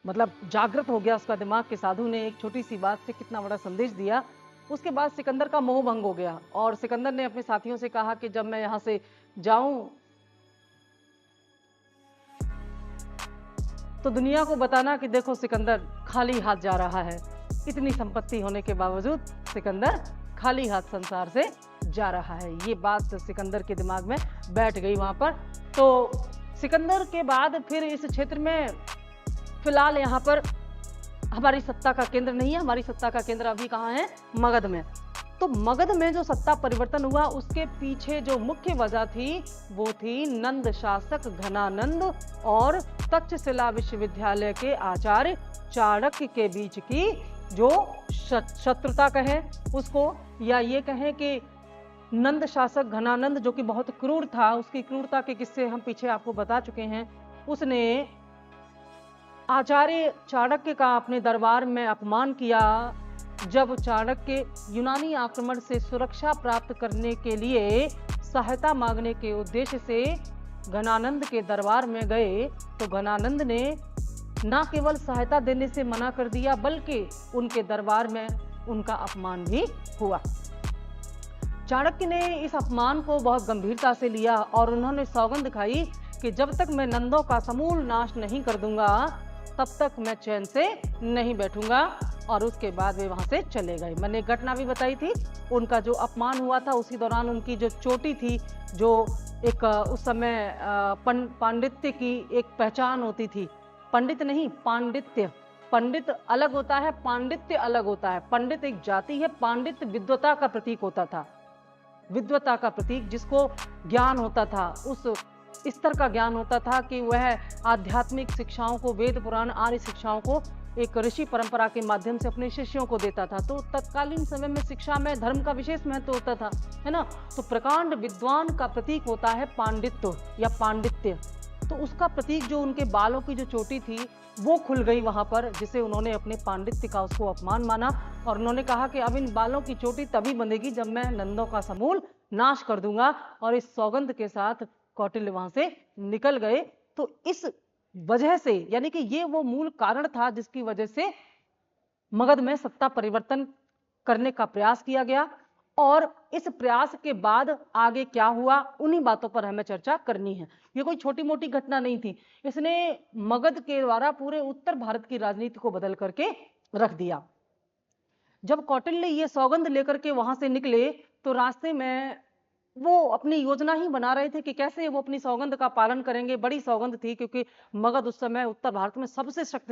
मतलब जागृत हो गया उसका दिमाग कि साधु ने एक छोटी सी बात से कितना बड़ा संदेश दिया। उसके बाद सिकंदर का मोह भंग हो गया और सिकंदर ने अपने साथियों से कहा कि जब मैं यहाँ से जाऊं तो दुनिया को बताना कि देखो सिकंदर खाली हाथ जा रहा है। इतनी संपत्ति होने के बावजूद सिकंदर खाली हाथ संसार से जा रहा है। ये बात सिकंदर के दिमाग में बैठ गई वहां पर। तो सिकंदर के बाद फिर इस क्षेत्र में फिलहाल यहाँ पर हमारी सत्ता का केंद्र नहीं है। हमारी सत्ता का केंद्र अभी कहाँ है? मगध में। तो मगध में जो सत्ता परिवर्तन हुआ उसके पीछे जो मुख्य वजह थी वो थी नंद शासक घनानंद और तक्षशिला विश्वविद्यालय के आचार्य चाणक्य के बीच की जो शत्रुता कहें उसको, या ये कहें कि नंद शासक घनानंद जो कि बहुत क्रूर था, उसकी क्रूरता के किस्से हम पीछे आपको बता चुके हैं। उसने आचार्य चाणक्य का अपने दरबार में अपमान किया। जब चाणक्य यूनानी आक्रमण से सुरक्षा प्राप्त करने के लिए सहायता मांगने के उद्देश्य से घनानंद के दरबार में गए तो घनानंद ने न केवल सहायता देने से मना कर दिया बल्कि उनके दरबार में उनका अपमान भी हुआ। चाणक्य ने इस अपमान को बहुत गंभीरता से लिया और उन्होंने सौगंध खाई कि जब तक मैं नंदों का समूल नाश नहीं कर दूंगा तब तक मैं चैन से नहीं बैठूंगा। और उसके बाद वे वहां से चले गए। मैंने एक घटना भी बताई थी, उनका जो अपमान हुआ था उसी दौरान उनकी जो चोटी थी, जो एक उस समय पांडित्य की एक पहचान होती थी। पंडित नहीं, पांडित्य। पंडित अलग होता है, पांडित्य अलग होता है। पंडित एक जाति है, पांडित्य विद्वता का प्रतीक होता था। विद्वता का प्रतीक, जिसको ज्ञान होता था, उस स्तर का ज्ञान होता था कि वह आध्यात्मिक शिक्षाओं को, वेद पुराण आर्य शिक्षाओं को एक ऋषि परंपरा के माध्यम से अपने शिष्यों को देता था। तो तत्कालीन समय में शिक्षा में धर्म का विशेष महत्व होता था, है ना। तो प्रकांड विद्वान का प्रतीक होता है पांडित्य या पांडित्य। तो उसका प्रतीक जो उनके बालों की जो चोटी थी वो खुल गई वहां पर, जिसे उन्होंने अपने पांडित्य का उसको अपमान माना। और उन्होंने कहा कि अब इन बालों की चोटी तभी बंधेगी जब मैं नंदों का समूल नाश कर दूंगा। और इस सौगंध के साथ कौटिल्य वहां से निकल गए। तो इस वजह से, यानी कि ये वो मूल कारण था जिसकी वजह से मगध में सत्ता परिवर्तन करने का प्रयास किया गया। और इस प्रयास के बाद आगे क्या हुआ, उन्हीं बातों पर हमें चर्चा करनी है। ये कोई छोटी मोटी घटना नहीं थी, इसने मगध के द्वारा पूरे उत्तर भारत की राजनीति को बदल करके रख दिया। जब कौटिल्य ये सौगंध लेकर के वहां से निकले तो रास्ते में वो अपनी योजना ही बना रहे थे कि कैसे वो अपनी सौगंध का पालन करेंगे। बड़ी सौगंध थी क्योंकि मगध उस समय उत्तर भारत में सबसे शक्ति